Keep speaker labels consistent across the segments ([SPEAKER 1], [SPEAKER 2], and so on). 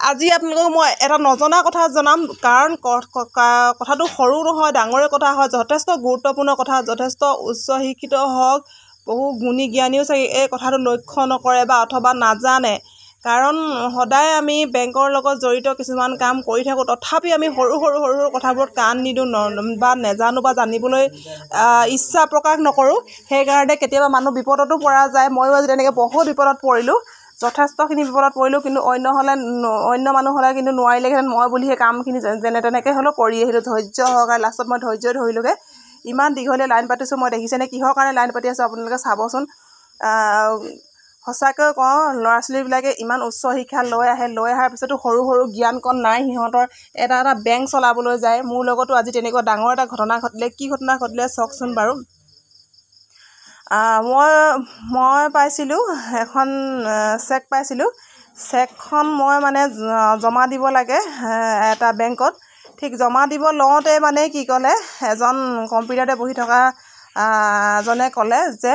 [SPEAKER 1] আজি আপোনালোকক মই এটা নজনা কথা জনাম, কাৰণ কথাটো সৰু নহয়, ডাঙৰে কথা হয়, যথেষ্ট গুৰুত্বপূৰ্ণ কথা। যথেষ্ট উচ্চ শিক্ষিত হওক, বহু গুণী জ্ঞানীও চাগে এই কথাটো লক্ষ্য নকৰে বা অথবা নাজানে। কাৰণ সদায় আমি বেংকৰ লগত জড়িত কিছুমান কাম কৰি থাকোঁ, তথাপি আমি সৰু সৰু কথাবোৰত কাণ নিদিওঁ বা নেজানো বা জানিবলৈ ইচ্ছা প্ৰকাশ নকৰোঁ। সেইকাৰণে কেতিয়াবা মানুহ বিপদতো পৰা যায়। ময়ো আজি তেনেকৈ বহুত বিপদত পৰিলোঁ, যথেষ্টখিনি বিপদত পৰিলোঁ। কিন্তু অন্য মানুহ হ'লে কিন্তু নোৱাৰিলেহেঁতেন, মই বুলি সেই কামখিনি যেনে তেনেকৈ হ'লেও কৰি আহিলোঁ ধৈৰ্য সহকাৰে। লাষ্টত মই ধৈৰ্য ধৰিলোঁগৈ। ইমান দীঘলীয়া লাইন পাতিছোঁ, মই দেখিছেনে কিহৰ কাৰণে লাইন পাতি আছোঁ আপোনালোকে চাবচোন। সঁচাকৈ কওঁ, ল'ৰা ছোৱালীবিলাকে ইমান উচ্চ শিক্ষা লৈ অহাৰ পিছতো সৰু জ্ঞানকণ নাই সিহঁতৰ। এটা বেংক চলাবলৈ যায়। মোৰ লগতো আজি তেনেকুৱা ডাঙৰ এটা ঘটনা ঘটিলে। কি ঘটনা ঘটিলে চাওকচোন বাৰু। মই পাইছিলোঁ এখন চেক পাইছিলোঁ। চেকখন মই মানে জমা দিব লাগে এটা বেংকত। ঠিক জমা দিব লওঁতে মানে কি ক'লে, এজন কম্পিউটাৰতে বহি থকা জনে ক'লে যে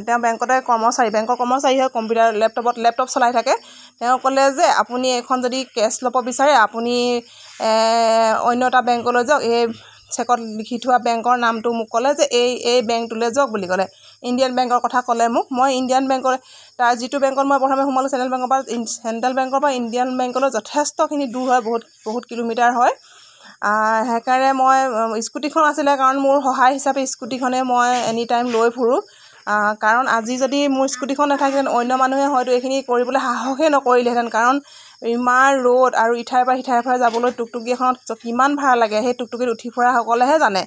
[SPEAKER 1] তেওঁ বেংকৰ কৰ্মচাৰী হয়, কম্পিউটাৰ লেপটপ চলাই থাকে। তেওঁ ক'লে যে আপুনি এখন যদি কেছ ল'ব বিচাৰে, আপুনি অন্য এটা বেংকলৈ যাওক। এই চেকত লিখি থোৱা বেংকৰ নামটো মোক ক'লে যে এই বেংকটোলৈ যাওক বুলি ক'লে। ইণ্ডিয়ান বেংকৰ কথা ক'লে মোক। মই ইণ্ডিয়ান বেংকৰ তাৰ যিটো বেংকত মই প্ৰথমে সোমালোঁ, চেণ্ট্ৰেল বেংকৰ পৰা ইণ্ডিয়ান বেংকলৈ যথেষ্টখিনি দূৰ হয়, বহুত কিলোমিটাৰ হয়। সেইকাৰণে মই স্কুটিখন আছিলে, কাৰণ মোৰ সহায় হিচাপে স্কুটিখনে মই এনি টাইম লৈ ফুৰোঁ। কাৰণ আজি যদি মোৰ স্কুটিখন নাথাকিলেহেঁতেন, অন্য মানুহে হয়তো এইখিনি কৰিবলৈ সাহসেই নকৰিলেহেঁতেন। কাৰণ ইমান ৰ'দ আৰু ইঠাইৰ পৰা সিঠাইৰ পৰা যাবলৈ টুকটুকি এখনত কিমান ভাড়া লাগে, সেই টুকটুকিত উঠি ফুৰাসকলেহে জানে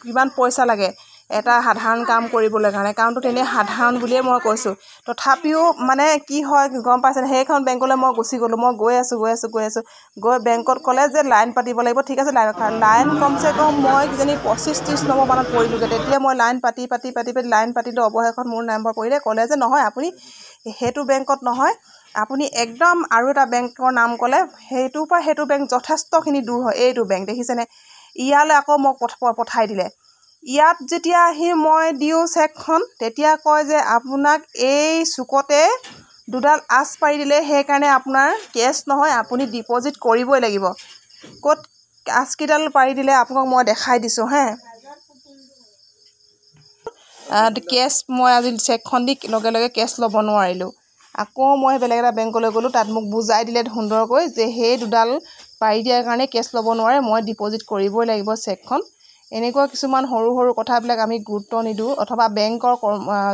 [SPEAKER 1] কিমান পইচা লাগে এটা সাধাৰণ কাম কৰিবলৈ কাৰণে। কাৰণটো তেনেই সাধাৰণ বুলিয়ে মই কৈছোঁ। তথাপিও মানে কি হয় গম পাইছেনে, সেইখন বেংকলৈ মই গুচি গ'লোঁ। মই গৈ আছোঁ গৈ বেংকত ক'লে যে লাইন পাতিব লাগিব। ঠিক আছে, লাইন কমচে কম মই কিজানি 25-30 নম্বৰ মানত পৰিলোঁগৈ। তেতিয়া মই লাইন পাতি লাইন পাতিলোঁ। অৱশেষত মোৰ নম্বৰ পৰিলে। ক'লে যে নহয়, আপুনি সেইটো বেংকত নহয়, আপুনি একদম আৰু এটা বেংকৰ নাম ক'লে। সেইটোৰ পৰা সেইটো বেংক যথেষ্টখিনি দূৰ হয়। এইটো বেংক দেখিছেনে, ইয়ালৈ আকৌ মোক পঠাই দিলে। ইয়াত যেতিয়া আহি মই দিওঁ চেকখন, তেতিয়া কয় যে আপোনাক এই চুকতে দুডাল আঁচ পাৰি দিলে, সেইকাৰণে আপোনাৰ কেছ নহয়, আপুনি ডিপ'জিট কৰিবই লাগিব। ক'ত আঁচকেইডাল পাৰি দিলে আপোনাক মই দেখাই দিছোঁ হে। কেছ মই আজি চেকখন দি লগে কেছ ল'ব নোৱাৰিলোঁ। আকৌ মই বেলেগ এটা বেংকলৈ গ'লোঁ। তাত মোক বুজাই দিলে সুন্দৰকৈ যে সেই দুডাল পাৰি দিয়াৰ কাৰণে কেছ ল'ব নোৱাৰে, মই ডিপ'জিট কৰিবই লাগিব চেকখন। এনেকুৱা কিছুমান সৰু কথাবিলাক আমি গুৰুত্ব নিদিওঁ। অথবা বেংকৰ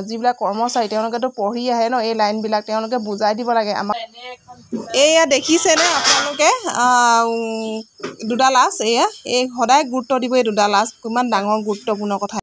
[SPEAKER 1] যিবিলাক কৰ্মচাৰী, তেওঁলোকেতো পঢ়ি আহে ন এই লাইনবিলাক, তেওঁলোকে বুজাই দিব লাগে আমাক। এয়া দেখিছেনে আপোনালোকে দুডাল আঁচ, এই সদায় গুৰুত্ব দিব এই দুডাল আঁচ, কিমান ডাঙৰ গুৰুত্বপূৰ্ণ কথা।